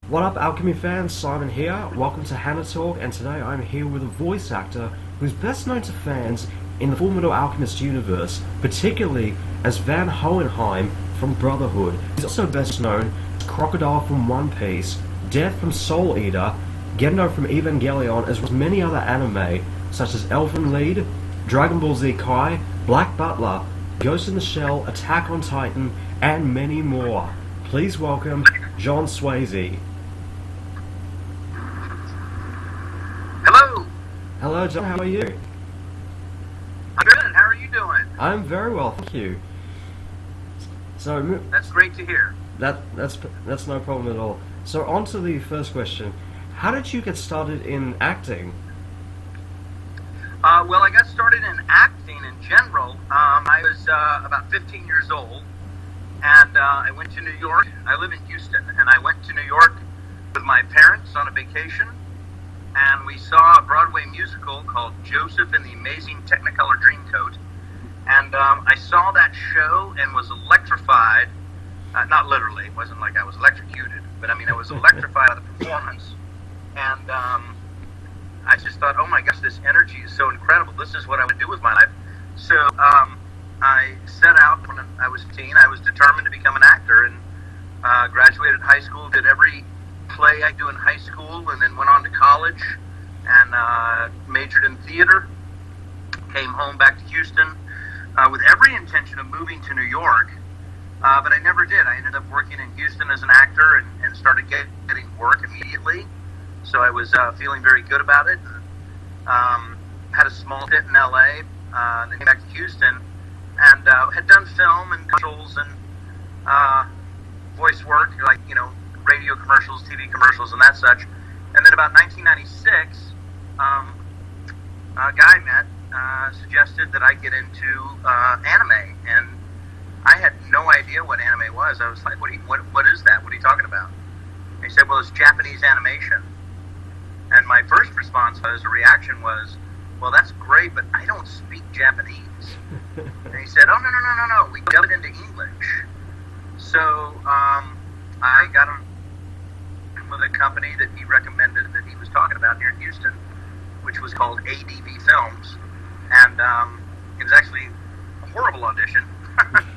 What up, Alchemy fans? Simon here. Welcome to HannaTalk, and today I'm here with a voice actor who's best known to fans in the Fullmetal Alchemist universe, particularly as Van Hohenheim from Brotherhood. He's also best known as Crocodile from One Piece, Death from Soul Eater, Gendo from Evangelion, as well as many other anime such as Elfen Lied, Dragon Ball Z Kai, Black Butler, Ghost in the Shell, Attack on Titan, and many more. Please welcome John Swasey. Hello. Hello, John. How are you? I'm good. How are you doing? I'm very well, thank you. So that's great to hear. That's no problem at all. So on to the first question: how did you get started in acting? Well, I got started in acting in general. I was about 15 years old, and I went to New York. I live in Houston, and I went to New York with my parents on a vacation, and we saw a Broadway musical called Joseph and the Amazing Technicolor Dreamcoat. And I saw that show and was electrified. Not literally, it wasn't like I was electrocuted, but I mean I was electrified by the performance. And I just thought, oh my gosh, this energy is so incredible. This is what I would do with my life. So I set out when I was 15. I was determined to become an actor, and graduated high school, did every play I do in high school, and then went on to college and majored in theater. Came home back to Houston with every intention of moving to New York, but I never did. I ended up working in Houston as an actor and started getting work immediately. So I was feeling very good about it. Had a small hit in LA, then came back to Houston, and had done film and commercials and voice work, like, radio commercials, TV commercials, and that such. And then about 1996, a guy I met suggested that I get into anime, and I had no idea what anime was. I was like, what is that? What are you talking about? And he said, well, it's Japanese animation. And my first response was, a reaction was, well, that's great, but I don't speak Japanese. And he said, oh, no, we dub it into English. So I got him with a company that he recommended that he was talking about here in Houston, which was called ADV Films. And it was actually a horrible audition.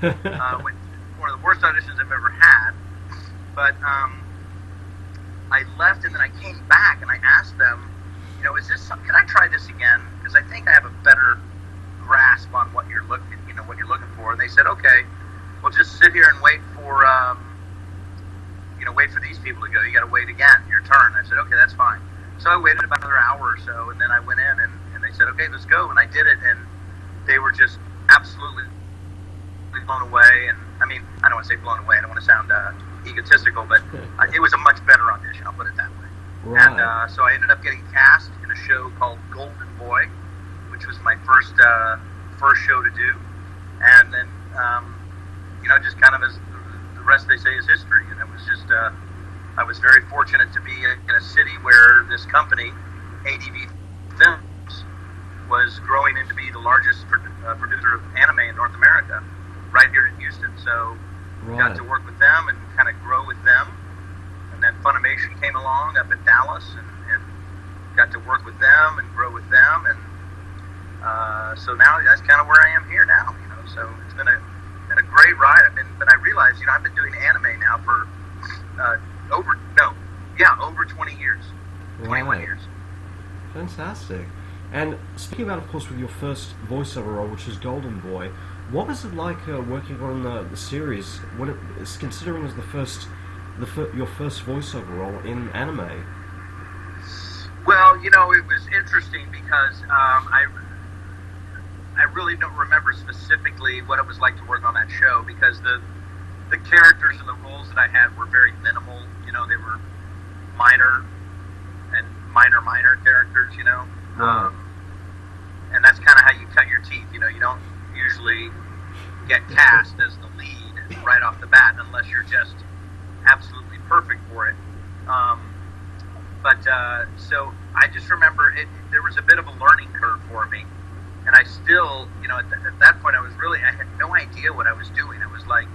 One of the worst auditions I've ever had. But I left, and then I came back, and I asked them, is this something, can I try this again? Because I think I have a better grasp on what you're looking for. And they said, okay, we'll just sit here and wait for these people to go. You got to wait again, your turn. I said, okay, that's fine. So I waited about another hour or so, and then I went in, and they said, okay, let's go. And I did it, and they were just absolutely blown away. And I mean, I don't want to say blown away. I don't want to sound egotistical, but it was a much better audition, I'll put it that way. Right. And so I ended up getting cast in a show called Golden Boy, which was my first show to do. And then, just kind of as the rest they say is history. And it was just, I was very fortunate to be in a city where this company, ADV Films, was growing into be the largest producer of anime in North America, right here in Houston. So got to work with them and kind of grow with them. And then Funimation came along up in Dallas and got to work with them and grow with them. And so now that's kind of where I am here now. So it's been a great ride. But I realized, I've been doing anime now for over 20 years. 21 years. Fantastic. And speaking about, of course, with your first voiceover role, which is Golden Boy, what was it like working on the series when it's considering as your first voiceover role in anime? Well, it was interesting because I really don't remember specifically what it was like to work on that show, because the characters and the roles that I had were very minimal. They were minor characters, Wow. And that's kind of how you cut your teeth. You don't usually get cast as the lead right off the bat unless you're just absolutely perfect for it. So I just remember there was a bit of a learning curve for me, and I still, at that point I had no idea what I was doing. It was like,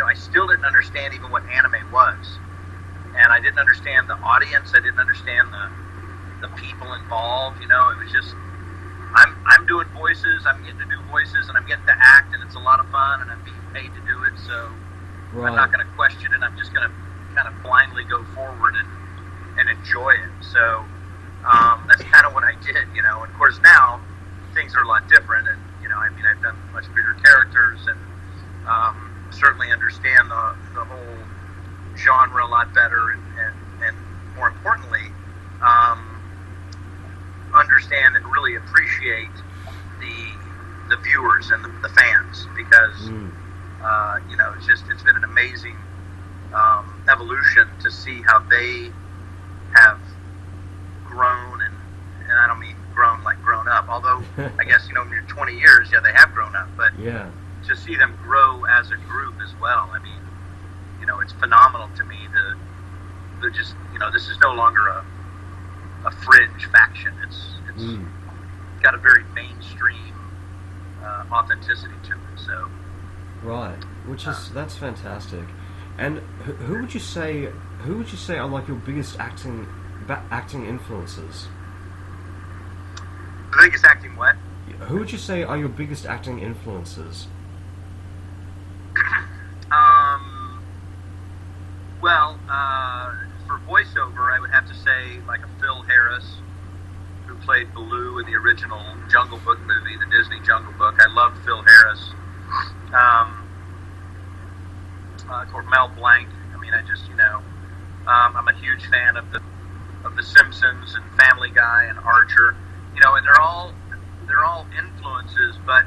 I still didn't understand even what anime was. and I didn't understand the audience. I didn't understand the people involved. It was just I'm doing voices. I'm getting to do voices, and I'm getting to act, and it's a lot of fun, and I'm being paid to do it. So I'm not going to question it. I'm just going to kind of blindly go forward and enjoy it. So that's kind of what I did. And of course now things are a lot different, and I've done much bigger characters, and certainly understand the whole genre a lot better, and more importantly, understand and really appreciate the viewers and the fans, because it's been an amazing evolution to see how they have grown, and I don't mean grown like grown up, although I guess when you're 20 years, they have grown up, but to see them grow as a group as well. I mean, it's phenomenal to me to just this is no longer a fringe faction. It's got a very mainstream authenticity to it. So that's fantastic. And who would you say are like your biggest acting influences? The biggest acting what? Who would you say are your biggest acting influences? For voiceover, I would have to say like a Phil Harris, who played Baloo in the original Jungle Book movie, the Disney Jungle Book. I loved Phil Harris. Or Mel Blanc. I mean, I'm a huge fan of the Simpsons and Family Guy and Archer. And they're all influences, but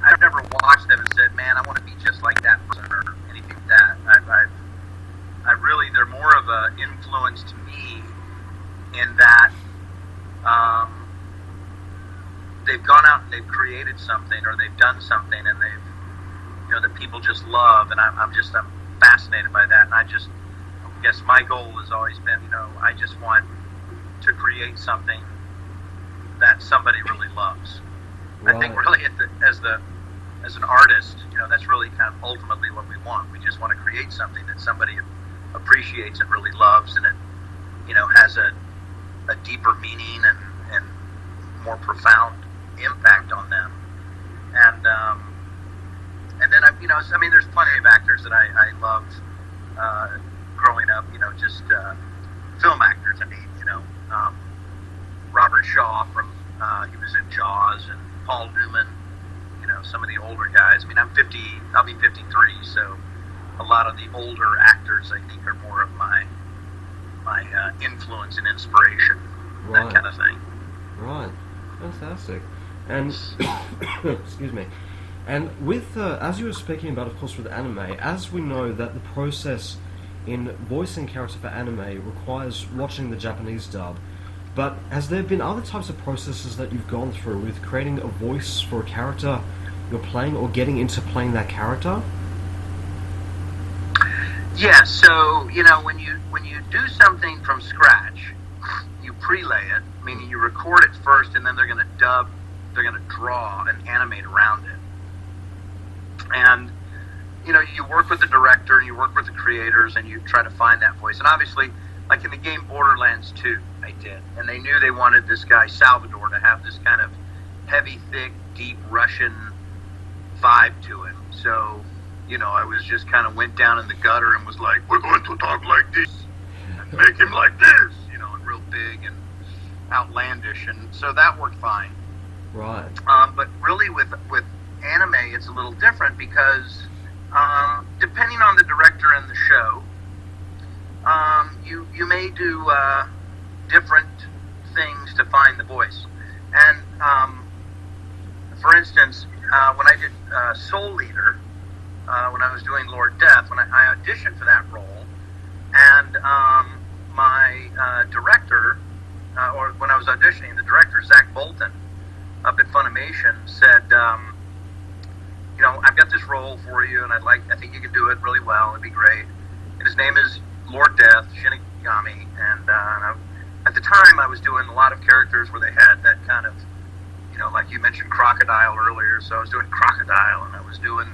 I've never watched them and said, man, I want to be just like that person or anything like that. I really, they're more of an influence to me in that they've gone out and they've created something, or they've done something, and they've, that people just love, and I'm fascinated by that. And I guess my goal has always been, I just want to create something that somebody really loves. Right. I think really as an artist, that's really kind of ultimately what we want. We just want to create something that somebody appreciates and really loves, and it, has a deeper meaning and more profound impact on them. And then there's plenty of actors that I loved growing up. Just film actors. Robert Shaw from he was in Jaws, and Paul Newman. Some of the older guys. I'll be 53, so a lot of the older actors I think are more of my influence and inspiration, that kind of thing. Right, fantastic. And excuse me. And with as you were speaking about, of course, with anime, as we know that the process in voicing character for anime requires watching the Japanese dub, but has there been other types of processes that you've gone through with creating a voice for a character you're playing, or getting into playing that character? Yeah, so when you do something from scratch, you prelay it, meaning you record it first, and then they're going to draw and animate around it. And you work with the director, and you work with the creators, and you try to find that voice. And obviously, like in the game Borderlands 2, I did, and they knew they wanted this guy Salvador to have this kind of heavy, thick, deep Russian vibe to him. So I was just kind of went down in the gutter and was like, we're going to talk like this and make him like this, and real big and outlandish, and so that worked fine. Right. But really with anime, it's a little different, because depending on the director and the show, you may do different things to find the voice. And for instance, when I did Soul Leader, when I was doing Lord Death, when I auditioned for that role, and my director, or when I was auditioning, the director, Zach Bolton, up at Funimation, said, I've got this role for you, and I think you can do it really well. It'd be great. And his name is Lord Death, Shinigami, and at the time I was doing a lot of characters where they had that kind of, like you mentioned Crocodile earlier, so I was doing Crocodile, and I was doing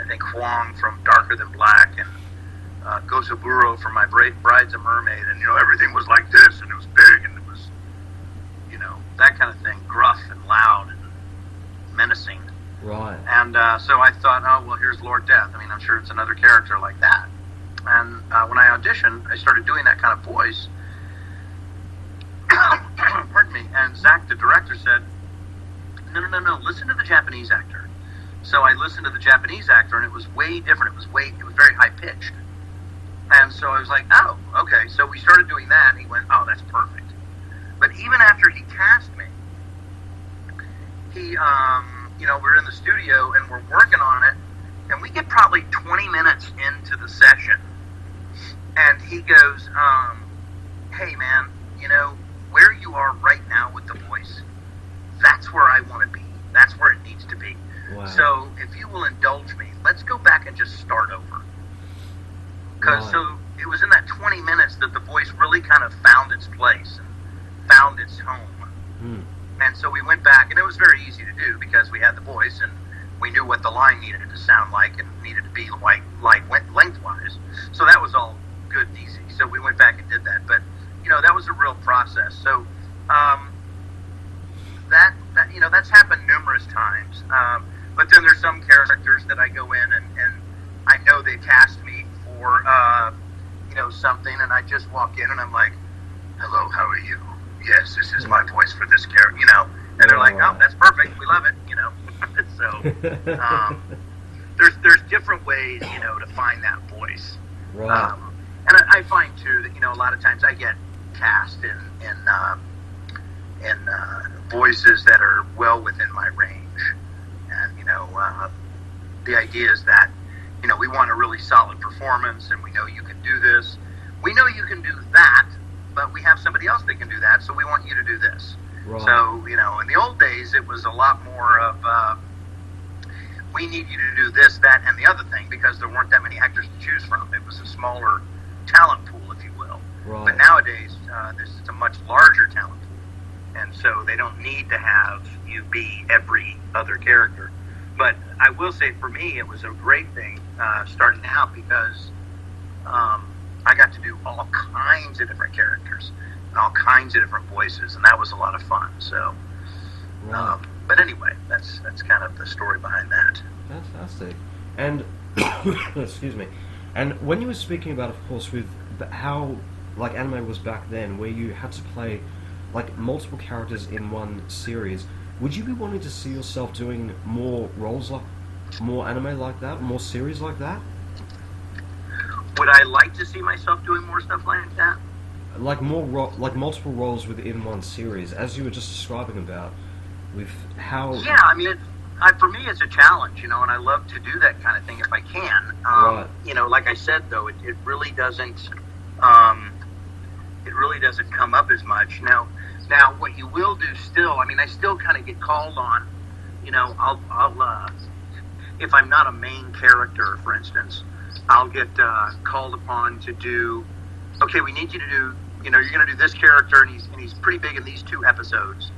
I think Huang from Darker Than Black, and Gozaburo from My Bride's a Mermaid, and everything was like this, and it was big, and it was that kind of thing, gruff and loud and menacing. Right. And so I thought, oh well, here's Lord Death. I mean, I'm sure it's another character like that. And when I auditioned, I started doing that kind of voice. Pardon me. And Zach, the director, said, no, listen to the Japanese actor. So I listened to the Japanese actor, and it was way different. It was very high-pitched. And so I was like, oh, okay. So we started doing that, and he went, oh, that's perfect. But even after he cast me, he, we're in the studio, and we're working on it, and we get probably 20 minutes into the session, and he goes, hey, man, where you are right now with the voice, that's where I want to be. That's where it needs to be. Wow. So if you will indulge me, let's go back and just start over. Because so it was in that 20 minutes that the voice really kind of found its place and found its home. And so we went back, and it was very easy to do because we had the voice and we knew what the line needed to sound like and needed to be like lengthwise. So that was all good and easy. So we went back and did that. But that was a real process. So that's happened numerous times. But then there's some characters that I go in and I know they cast me for something, and I just walk in and I'm like, hello, how are you? Yes, this is my voice for this character, and they're like, oh, that's perfect, we love it, So there's different ways, to find that voice. Right. And I find too that a lot of times I get cast in voices that are well within my range, and the idea is that we want a really solid performance, and we know you can do this, we know you can do that, but we have somebody else that can do that, so we want you to do this. Right. So in the old days it was a lot more of we need you to do this, that, and the other thing, because there weren't that many actors to choose from. It was a smaller talent pool, if you will. Right. But nowadays, this is a much larger talent pool. And so they don't need to have you be every other character. But I will say, for me, it was a great thing starting out because I got to do all kinds of different characters and all kinds of different voices, and that was a lot of fun. So, Right. But anyway, that's kind of the story behind that. Fantastic. And excuse me. And when you were speaking about, of course, with how anime was back then, where you had to play multiple characters in one series, would you be wanting to see yourself doing more roles more anime like that, more series like that? Would I like to see myself doing more stuff like that? Multiple roles within one series, as you were just describing about. With how... Yeah, I mean, for me, it's a challenge, and I love to do that kind of thing if I can. Right. Like I said, though, it really doesn't. It really doesn't come up as much now. What you will do still, I mean, I still kind of get called on. I'll if I'm not a main character, for instance, I'll get called upon to do. Okay, we need you to do. You're going to do this character, and he's pretty big in these 2 episodes.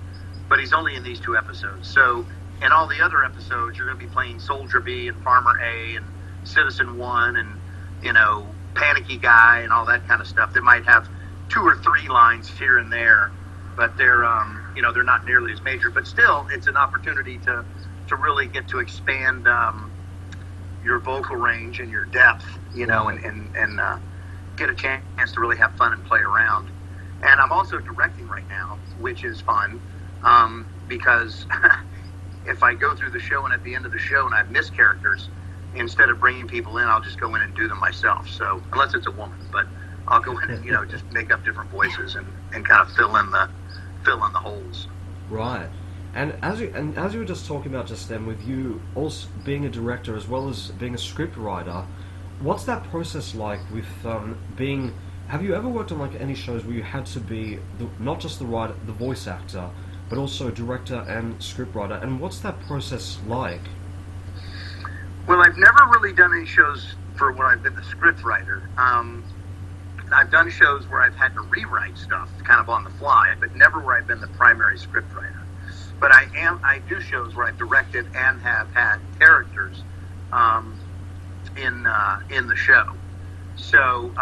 But he's only in these 2 episodes. So in all the other episodes, you're going to be playing Soldier B and Farmer A and Citizen 1 and, Panicky Guy and all that kind of stuff. They might have 2 or 3 lines here and there, but they're not nearly as major. But still, it's an opportunity to really get to expand your vocal range and your depth, and get a chance to really have fun and play around. And I'm also directing right now, which is fun. Because if I go through the show and at the end of the show and I've missed characters, instead of bringing people in, I'll just go in and do them myself. So unless it's a woman, but I'll go in and just make up different voices and kind of fill in the holes. Right. And as you were just talking about just then, with you also being a director as well as being a script writer, what's that process like with being? Have you ever worked on any shows where you had to be not just the voice actor, but also director and scriptwriter, and what's that process like? Well, I've never really done any shows for where I've been the scriptwriter. I've done shows where I've had to rewrite stuff kind of on the fly, but never where I've been the primary scriptwriter. But I do shows where I've directed and have had characters. in the show. So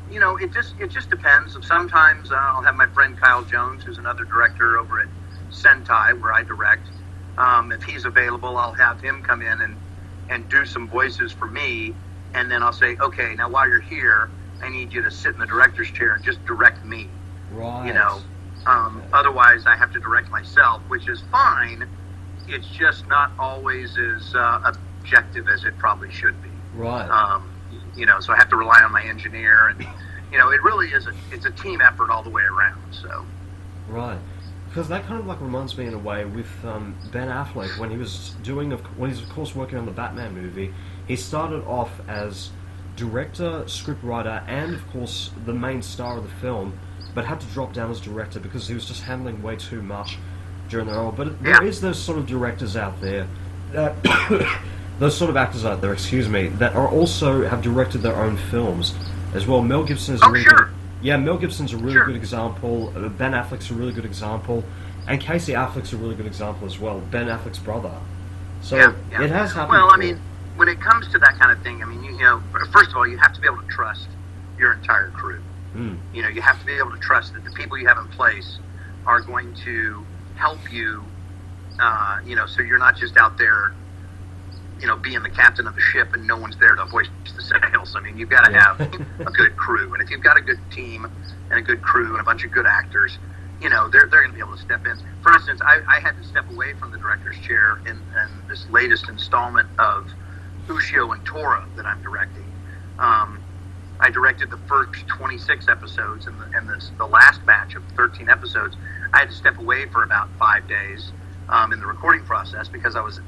it just depends. Sometimes I'll have my friend Kyle Jones, who's another director over at Sentai, where I direct. If he's available, I'll have him come in and do some voices for me, and then I'll say, okay, now while you're here, I need you to sit in the director's chair and just direct me. Right. Otherwise, I have to direct myself, which is fine. It's just not always as objective as it probably should be. Right. So I have to rely on my engineer, and it really is it's a team effort all the way around. So. Right. Because that kind of like reminds me in a way with Ben Affleck when he's of course working on the Batman movie. He started off as director, scriptwriter, and of course the main star of the film, but had to drop down as director because he was just handling way too much during the role. But there is those sort of directors out there, those sort of actors out there, that are also have directed their own films as well. Mel Gibson is Mel Gibson's a really good example. Ben Affleck's a really good example, and Casey Affleck's a really good example as well. Ben Affleck's brother. So it has happened. Well, I mean, when it comes to that kind of thing, I mean, first of all, you have to be able to trust your entire crew. You have to be able to trust that the people you have in place are going to help you. So you're not just out there, being the captain of the ship and no one's there to hoist the sails. I mean, you've got to have a good crew, and if you've got a good team and a good crew and a bunch of good actors, they're going to be able to step in. For instance, I had to step away from the director's chair in this latest installment of Ushio and Tora that I'm directing. I directed the first 26 episodes, and the last batch of 13 episodes, I had to step away for about 5 days in the recording process because I was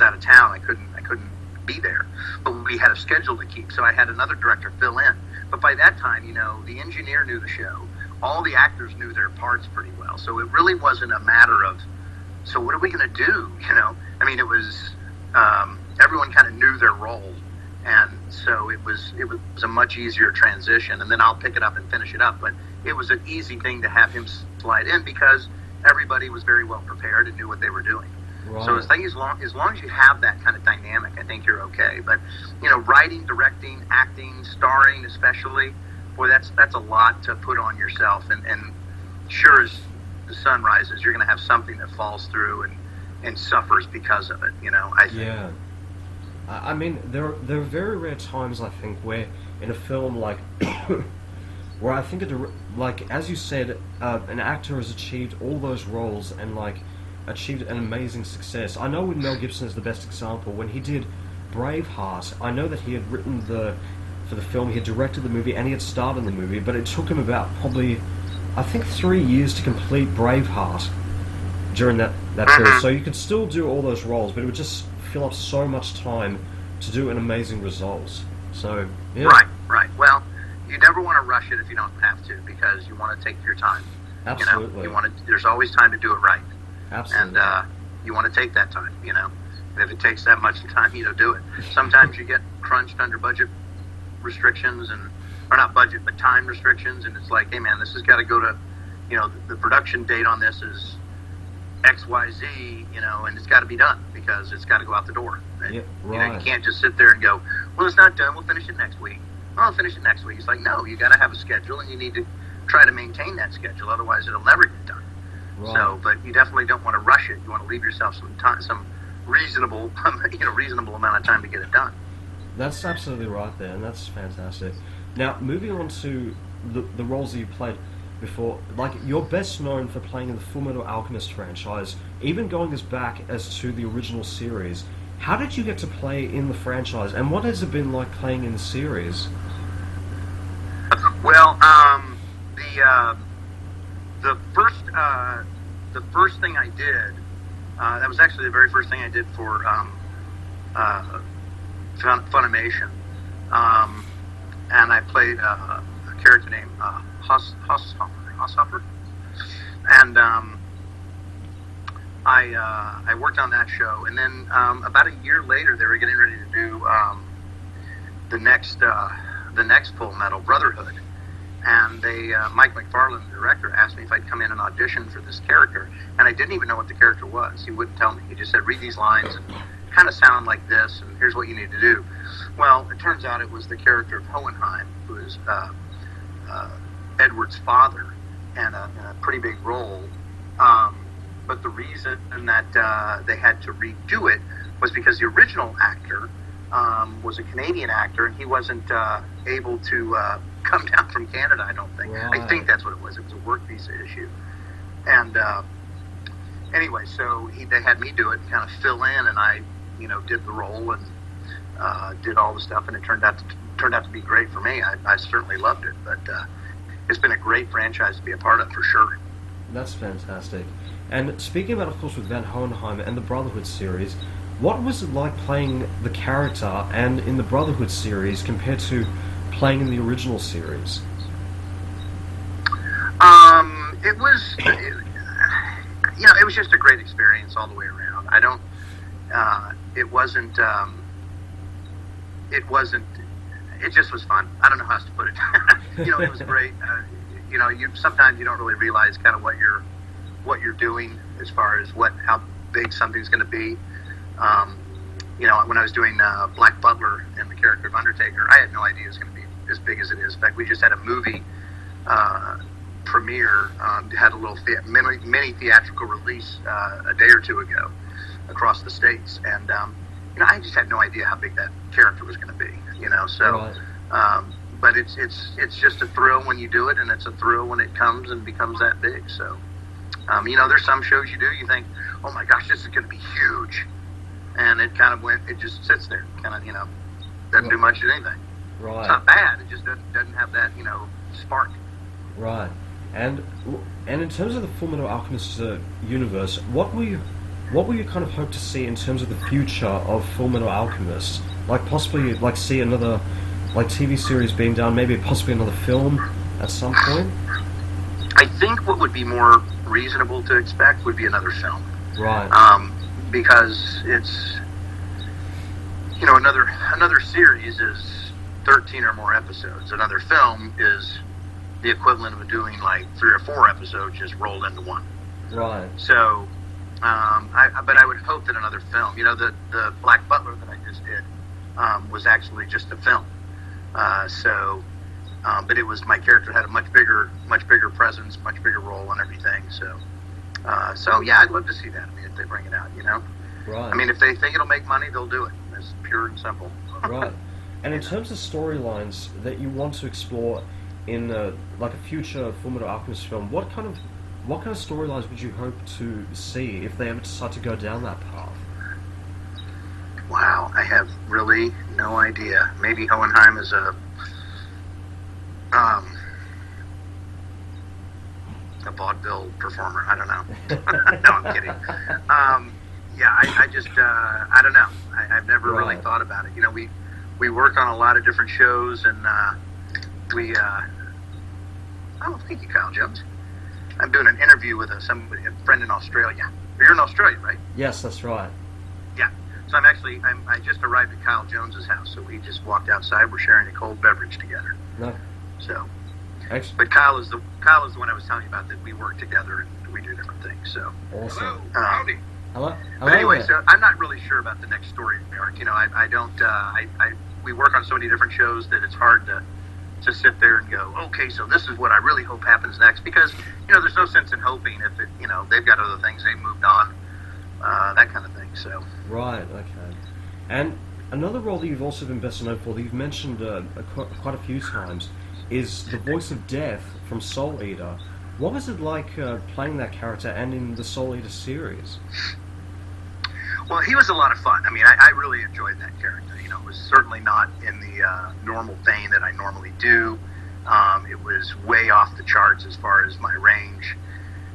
out of town. I couldn't be there, but we had a schedule to keep, so I had another director fill in. But by that time, the engineer knew the show. All the actors knew their parts pretty well, so it really wasn't a matter of, so what are we going to do? I mean, it was everyone kind of knew their role, and so it was a much easier transition. And then I'll pick it up and finish it up. But it was an easy thing to have him slide in because everybody was very well prepared and knew what they were doing. Right. So as long as you have that kind of dynamic, I think you're okay. But writing, directing, acting, starring, especially, boy, that's a lot to put on yourself. And sure as the sun rises, you're going to have something that falls through and suffers because of it. I think. Yeah. I mean, there are very rare times, I think, where in a film like where I think as you said, an actor has achieved all those roles and achieved an amazing success. I know Mel Gibson is the best example. When he did Braveheart, I know that he had written for the film, he had directed the movie, and he had starred in the movie, but it took him about probably, I think, 3 years to complete Braveheart during that period. So you could still do all those roles, but it would just fill up so much time to do an amazing results. So, yeah. Right. Well, you never want to rush it if you don't have to, because you want to take your time. Absolutely. There's always time to do it right. Absolutely. And you want to take that time, And if it takes that much time, do it. Sometimes you get crunched under budget restrictions or not budget, but time restrictions, and it's like, hey man, this has got to go to, the production date on this is XYZ, and it's got to be done because it's got to go out the door. And, right. You can't just sit there and go, well, it's not done, we'll finish it next week. Well, I'll finish it next week. It's like, no, you got to have a schedule, and you need to try to maintain that schedule, otherwise it'll never get done. Right. So, but you definitely don't want to rush it. You want to leave yourself some time, some reasonable, reasonable amount of time to get it done. That's absolutely right there, and that's fantastic. Now, moving on to the roles that you played before, you're best known for playing in the Fullmetal Alchemist franchise, even going as back as to the original series. How did you get to play in the franchise, and what has it been like playing in the series? Well, the first thing I did, that was actually the very first thing I did for Funimation, and I played a character named Hosshopper, and I worked on that show, and then about a year later, they were getting ready to do the next Full Metal Brotherhood, and Mike McFarlane, the director, asked me if I'd come in and audition for this character, and I didn't even know what the character was. He wouldn't tell me. He just said, read these lines and kind of sound like this, and here's what you need to do. Well, it turns out it was the character of Hohenheim, who is Edward's father, and a pretty big role. But the reason that they had to redo it was because the original actor was a Canadian actor, and he wasn't able to come down from Canada, I don't think. Right. I think that's what it was. It was a work visa issue. And anyway, so they had me do it and kind of fill in, and I, did the role and did all the stuff, and it turned out to be great for me. I certainly loved it, but it's been a great franchise to be a part of for sure. That's fantastic. And speaking about, of course, with Van Hohenheim and the Brotherhood series, what was it like playing the character and in the Brotherhood series compared to playing in the original series? It was, it was just a great experience all the way around. It just was fun. I don't know how else to put it. It was great. Sometimes you don't really realize kind of what you're doing as far as how big something's going to be. When I was doing Black Butler and the character of Undertaker, I had no idea it was going to be as big as it is. In fact, we just had a movie premiere, had a little mini theatrical release a day or two ago across the states, and I just had no idea how big that character was going to be. Right. But it's just a thrill when you do it, and it's a thrill when it comes and becomes that big. So, there's some shows you do, you think, oh my gosh, this is going to be huge, and it just sits there, doesn't do much of anything. Right. It's not bad, it just doesn't have that, spark. Right. And in terms of the Fullmetal Alchemist universe, what will you kind of hope to see in terms of the future of Fullmetal Alchemist? Like possibly see another TV series being done, maybe possibly another film at some point? I think what would be more reasonable to expect would be another film. Right. Because it's another series is 13 or more episodes. Another film is the equivalent of doing 3 or 4 episodes just rolled into one. Right. So, but I would hope that another film, the Black Butler that I just did, was actually just a film. But it was, my character had a much bigger presence, much bigger role and everything. So yeah, I'd love to see that. I mean, if they bring it out, Right. I mean, if they think it'll make money, they'll do it. It's pure and simple. Right. And in terms of storylines that you want to explore in a future Fullmetal Alchemist film, what kind of storylines would you hope to see if they ever decide to go down that path? Wow, I have really no idea. Maybe Hohenheim is a vaudeville performer. I don't know. No, I'm kidding. I just I don't know. I've never really thought about it. We work on a lot of different shows, and oh, thank you, Kyle Jones. I'm doing an interview with a friend in Australia. You're in Australia, right? Yes, that's right. Yeah. So I just arrived at Kyle Jones's house, so we just walked outside. We're sharing a cold beverage together. No. So. Excellent. But Kyle is the one I was telling you about, that we work together and we do different things. So. Awesome. Hello. Howdy. Hello. But anyway, so I'm not really sure about the next story arc. I don't. We work on so many different shows that it's hard to sit there and go, okay, so this is what I really hope happens next, because there's no sense in hoping if it, they've got other things they've moved on, that kind of thing. So. Right. Okay. And another role that you've also been best known for, that you've mentioned quite a few times, is the voice of Death from Soul Eater. What was it like playing that character and in the Soul Eater series? Well, he was a lot of fun. I mean, I really enjoyed that character. It was certainly not in the normal vein that I normally do. It was way off the charts as far as my range.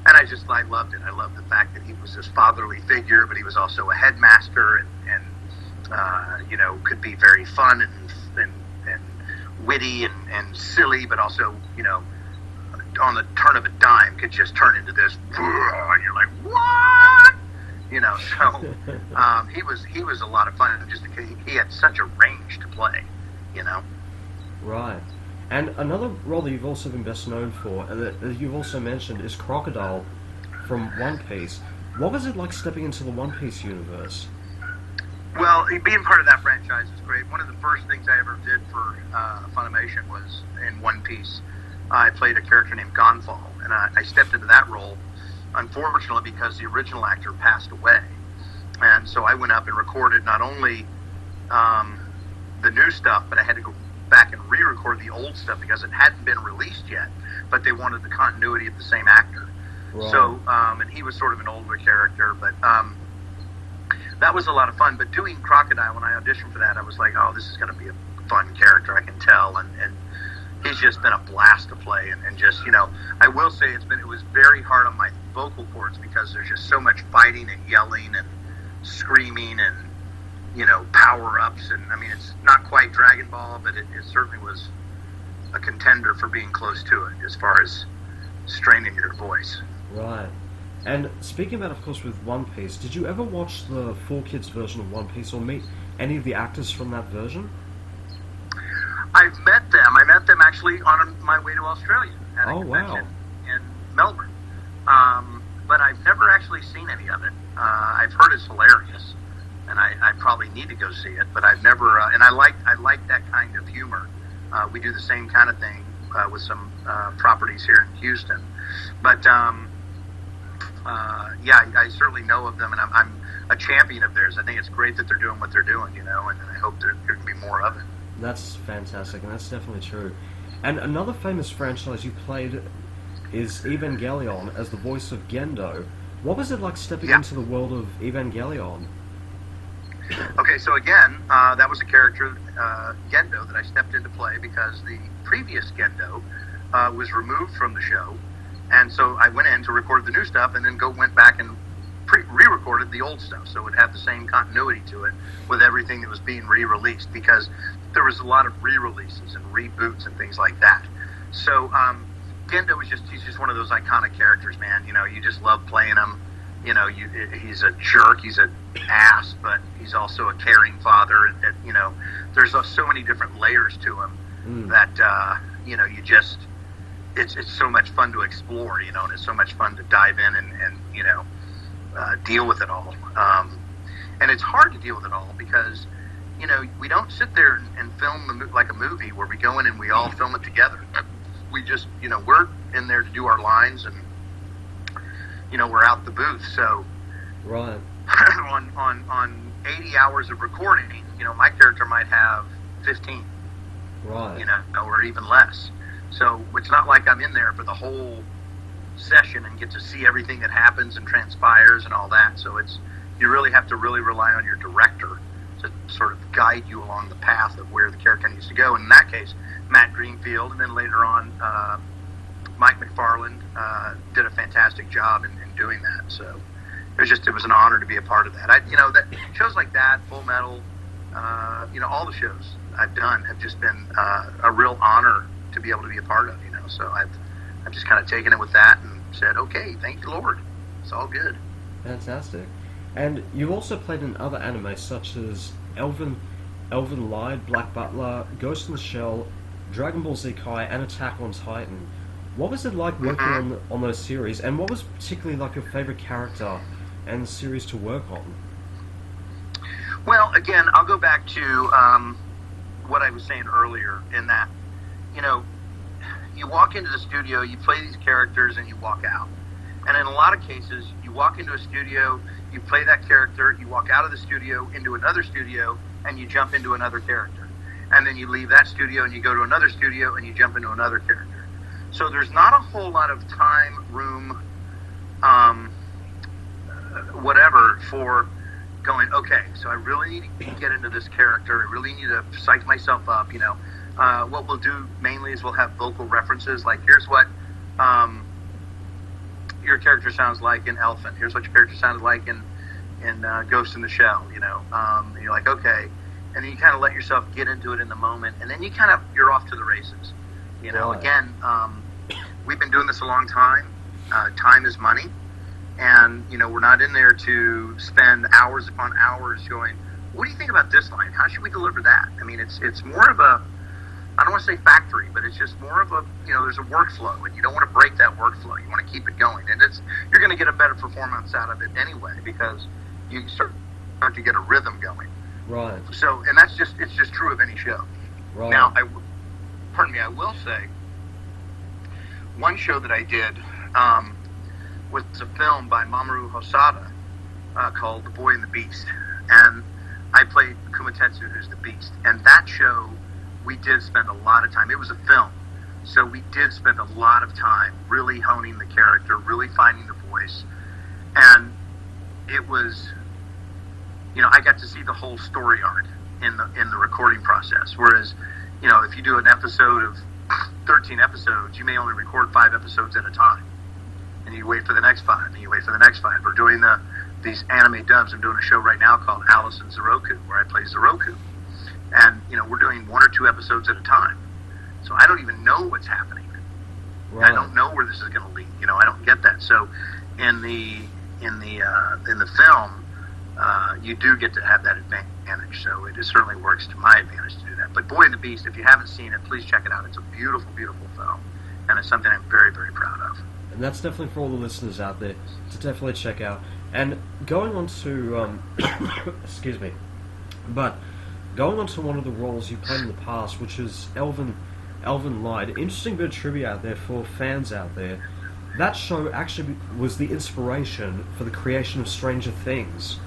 And I loved it. I loved the fact that he was this fatherly figure, but he was also a headmaster and could be very fun and witty and silly, but also, on the turn of a dime could just turn into this, and you're like, what? So he was a lot of fun. Just because he had such a range to play, Right. And another role that you've also been best known for, that you've also mentioned, is Crocodile from One Piece. What was it like stepping into the One Piece universe? Well, being part of that franchise is great. One of the first things I ever did for Funimation was in One Piece. I played a character named Gonfall, and I stepped into that role, unfortunately, because the original actor passed away. And so I went up and recorded not only the new stuff, but I had to go back and re-record the old stuff because it hadn't been released yet, but they wanted the continuity of the same actor. Right. So, and he was sort of an older character, but that was a lot of fun. But doing Crocodile, when I auditioned for that, I was like, oh, this is going to be a fun character, I can tell. And he's just been a blast to play. And just, I will say it was very hard on my vocal cords because there's just so much fighting and yelling and screaming and, power-ups. And, I mean, it's not quite Dragon Ball, but it certainly was a contender for being close to it as far as straining your voice. Right. And speaking about, of course, with One Piece, did you ever watch the 4Kids version of One Piece or meet any of the actors from that version? I've met them. I met them actually on my way to Australia at a convention in Melbourne. But I've never actually seen any of it. I've heard it's hilarious, and I probably need to go see it. But I've never. And I like that kind of humor. We do the same kind of thing with some properties here in Houston. But I certainly know of them, and I'm a champion of theirs. I think it's great that they're doing what they're doing, and I hope there can be more of it. That's fantastic, and that's definitely true. And another famous franchise you played is Evangelion as the voice of Gendo. What was it like stepping into the world of Evangelion? Okay, so again, that was a character, Gendo, that I stepped in to play because the previous Gendo was removed from the show. And so I went in to record the new stuff and then went back and re-recorded the old stuff. So it would have the same continuity to it with everything that was being re-released because there was a lot of re-releases and reboots and things like that. So Gendo he's just one of those iconic characters, man. You just love playing him. He's a jerk, he's an ass, but he's also a caring father. And there's so many different layers to him that, you just... It's so much fun to explore, and it's so much fun to dive in and deal with it all. And it's hard to deal with it all because, we don't sit there and film like a movie where we go in and we all film it together. We just, we're in there to do our lines and, we're out the booth. So right. on 80 hours of recording, my character might have 15, right. Or even less. So it's not like I'm in there for the whole session and get to see everything that happens and transpires and all that. So you really have to really rely on your director to sort of guide you along the path of where the character needs to go. And in that case, Matt Greenfield, and then later on, Mike McFarland did a fantastic job in doing that. So it was an honor to be a part of that. That shows like that, Full Metal, all the shows I've done have just been a real honor to be able to be a part of, So I've just kind of taken it with that and said, okay, thank you, Lord. It's all good. Fantastic. And you also played in other anime such as Elven Lied, Black Butler, Ghost in the Shell, Dragon Ball Z Kai, and Attack on Titan. What was it like working on those series, and what was particularly like your favorite character and series to work on? Well, again, I'll go back to what I was saying earlier in that, you walk into the studio, you play these characters, and you walk out. And in a lot of cases, you walk into a studio, you play that character, you walk out of the studio into another studio, and you jump into another character. And then you leave that studio, and you go to another studio, and you jump into another character. So there's not a whole lot of time, room, whatever, for going, okay, so I really need to get into this character, I really need to psych myself up, What we'll do mainly is we'll have vocal references, like here's what your character sounds like in Elephant. Here's what your character sounded like in Ghost in the Shell, And you're like, okay. And then you kind of let yourself get into it in the moment, and then you're off to the races. Right. Again, we've been doing this a long time. Time is money. And, we're not in there to spend hours upon hours going, what do you think about this line? How should we deliver that? I mean, it's more of a, I don't want to say factory, but it's just more of a, there's a workflow, and you don't want to break that workflow. You want to keep it going. And you're going to get a better performance out of it anyway, because you start to get a rhythm going. Right. So, and it's just true of any show. Right. Now, I will say, one show that I did was a film by Mamoru Hosoda called The Boy and the Beast, and I played Kumatetsu, who's the Beast. And that show, we did spend a lot of time. It was a film, so we did spend a lot of time really honing the character, really finding the voice, and it was, I got to see the whole story arc in the recording process. Whereas, if you do an episode of 13 episodes, you may only record 5 episodes at a time, and you wait for the next 5, and you wait for the next 5. We're doing these anime dubs. I'm doing a show right now called Alice and Zoroku, where I play Zoroku, and we're doing 1 or 2 episodes at a time. So I don't even know what's happening. Right. I don't know where this is going to lead. I don't get that. So in the film, you do get to have that advantage. So it certainly works to my advantage to do that. But Boy and the Beast, if you haven't seen it, please check it out. It's a beautiful, beautiful film, and it's something I'm very, very proud of. And that's definitely for all the listeners out there to definitely check out. And going on to, excuse me, but going on to one of the roles you played in the past, which is Elven Light. Interesting bit of trivia out there for fans out there. That show actually was the inspiration for the creation of Stranger Things.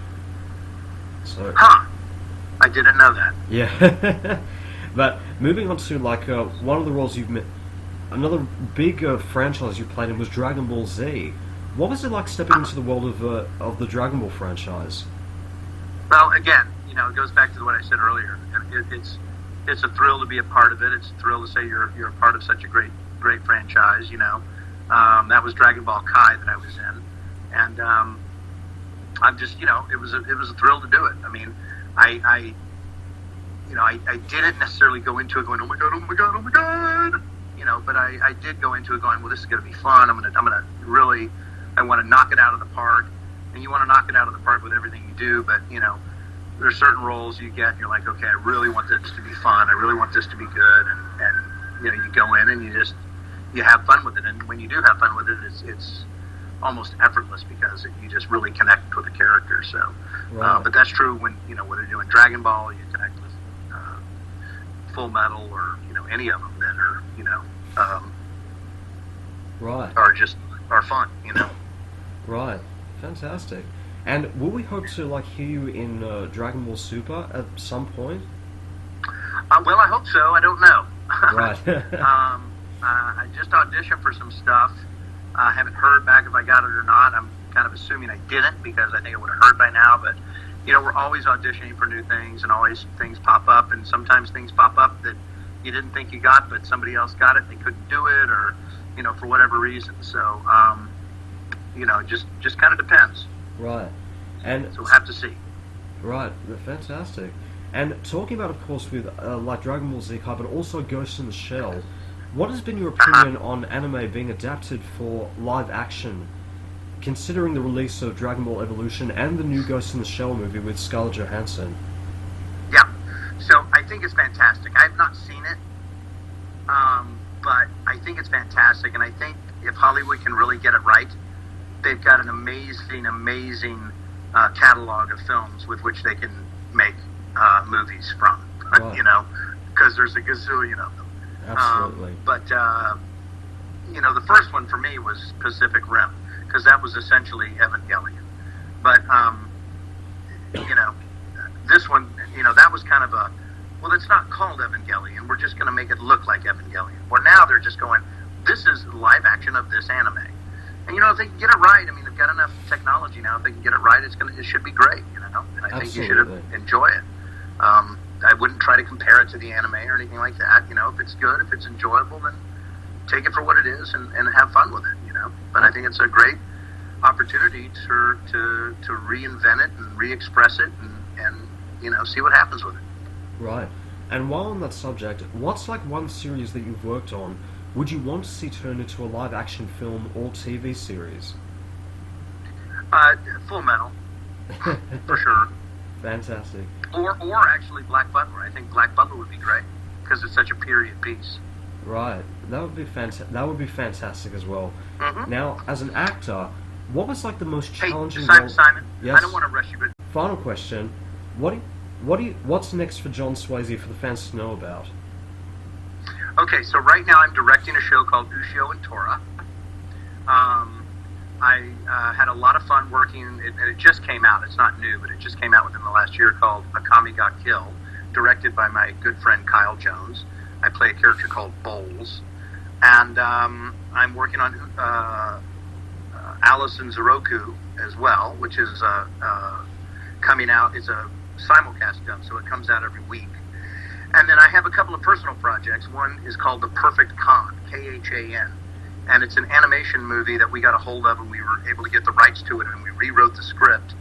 So, I didn't know that. Yeah. But moving on to one of the roles you've met, another big franchise you played in was Dragon Ball Z. What was it like stepping into the world of the Dragon Ball franchise? Well, again, it goes back to what I said earlier. It's a thrill to be a part of it. It's a thrill to say you're a part of such a great franchise. That was Dragon Ball Kai that I was in, and I'm just it was a thrill to do it. I mean, I didn't necessarily go into it going, oh my god, but I did go into it going, well, this is going to be fun. I'm gonna really, I want to knock it out of the park, and you want to knock it out of the park with everything you do, but there's certain roles you get, and you're like, okay, I really want this to be fun. I really want this to be good, and you go in and you have fun with it, and when you do have fun with it, it's almost effortless because you just really connect with the character. So, right. But that's true when whether you're doing Dragon Ball, you connect with Fullmetal, or any of them that are right, are fun. Right, fantastic. And will we hope to hear you in Dragon Ball Super at some point? Well, I hope so. I don't know. Right. I just auditioned for some stuff. I haven't heard back if I got it or not. I'm kind of assuming I didn't because I think I would have heard by now. But we're always auditioning for new things, and always things pop up. And sometimes things pop up that you didn't think you got, but somebody else got it. They couldn't do it, or for whatever reason. So just kind of depends. Right. And so we'll have to see. Right. Fantastic. And talking about, of course, with Dragon Ball Z, but also Ghost in the Shell. What has been your opinion on anime being adapted for live action, considering the release of Dragon Ball Evolution and the new Ghost in the Shell movie with Scarlett Johansson? Yeah, so I think it's fantastic. I have not seen it, but I think it's fantastic, and I think if Hollywood can really get it right, they've got an amazing catalog of films with which they can make movies from, right. because there's a gazillion of them. Absolutely. But the first one for me was Pacific Rim, because that was essentially Evangelion. But this one, that was kind of it's not called Evangelion. We're just going to make it look like Evangelion. Well, now they're just going, this is live action of this anime. And if they can get it right, I mean, they've got enough technology now. If they can get it right, it should be great. And I think you should enjoy it. I wouldn't try to compare it to the anime or anything like that. If it's good, if it's enjoyable, then take it for what it is and have fun with it. But I think it's a great opportunity to reinvent it and re-express it and see what happens with it. Right. And while on that subject, what's one series that you've worked on would you want to see turned into a live action film or TV series? Fullmetal, for sure. Fantastic. Or actually Black Butler. I think Black Butler would be great because it's such a period piece. Right. That would be fantastic as well. Mm-hmm. Now, as an actor, what was the most challenging Simon, role? Simon, Yes? I don't want to rush you, but Final question. What What's next for John Swasey for the fans to know about? Okay, so right now I'm directing a show called Ushio and Tora. I had a lot of fun working, and it just came out. It's not new, but it just came out within the last year, called Akami Ga Kill, directed by my good friend Kyle Jones. I play a character called Bowles. And I'm working on Alice and Zoroku as well, which is coming out. It's a simulcast dub, so it comes out every week. And then I have a couple of personal projects. One is called The Perfect Con, Khan. And it's an animation movie that we got a hold of, and we were able to get the rights to it, and we rewrote the script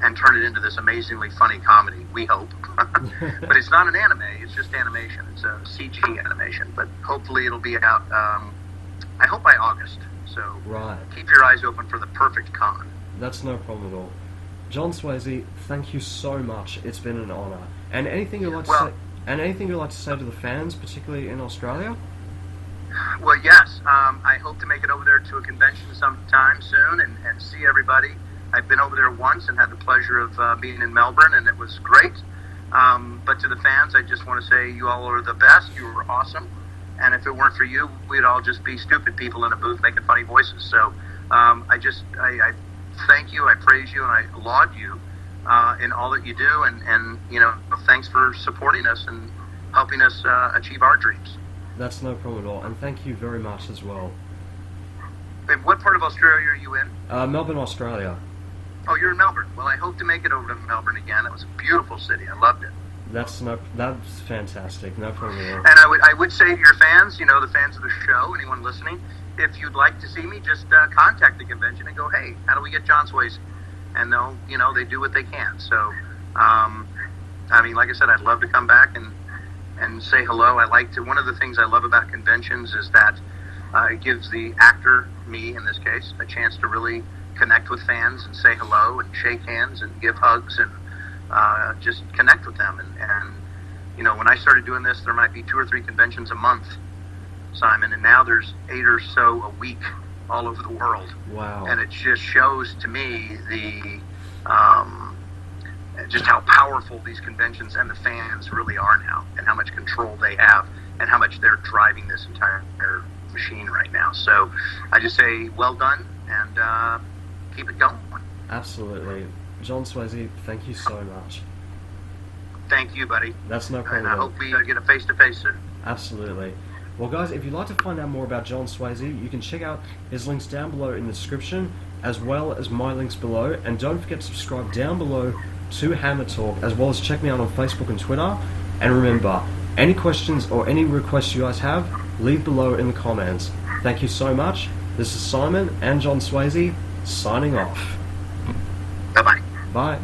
and turned it into this amazingly funny comedy, we hope. But it's not an anime, it's just animation. It's a CG animation, but hopefully it'll be out, I hope by August. So right. Keep your eyes open for The Perfect Con. That's no problem at all. John Swasey, thank you so much. It's been an honour. And anything you'd like to say? And anything you'd like to say to the fans, particularly in Australia? Well, yes. I hope to make it over there to a convention sometime soon and see everybody. I've been over there once and had the pleasure of being in Melbourne, and it was great. But to the fans, I just want to say you all are the best. You were awesome. And if it weren't for you, we'd all just be stupid people in a booth making funny voices. So I thank you, I praise you, and I laud you in all that you do. And thanks for supporting us and helping us achieve our dreams. That's no problem at all. And thank you very much as well. Wait, what part of Australia are you in? Melbourne, Australia. Oh, you're in Melbourne. Well, I hope to make it over to Melbourne again. It was a beautiful city. I loved it. That's fantastic. No problem at all. And I would say to your fans, the fans of the show, anyone listening, if you'd like to see me, just contact the convention and go, hey, how do we get John Swasey? And they'll, they do what they can. So, like I said, I'd love to come back and say hello. One of the things I love about conventions is that it gives the actor, me in this case, a chance to really connect with fans and say hello and shake hands and give hugs and just connect with them. And when I started doing this, there might be 2 or 3 conventions a month, Simon, and now there's 8 or so a week all over the world. Wow. And it just shows to me the just how powerful these conventions and the fans really are now, and how much control they have, and how much they're driving this entire machine right now. So I just say, well done, and keep it going. Absolutely. John Swasey, thank you so much. Thank you, buddy. That's no problem. And I hope we get a face-to-face soon. Absolutely. Well, guys, if you'd like to find out more about John Swasey, you can check out his links down below in the description, as well as my links below. And don't forget to subscribe down below to HannaTalk, as well as check me out on Facebook and Twitter. And remember, any questions or any requests you guys have, leave below in the comments. Thank you so much. This is Simon and John Swasey, signing off. Bye-bye. Bye.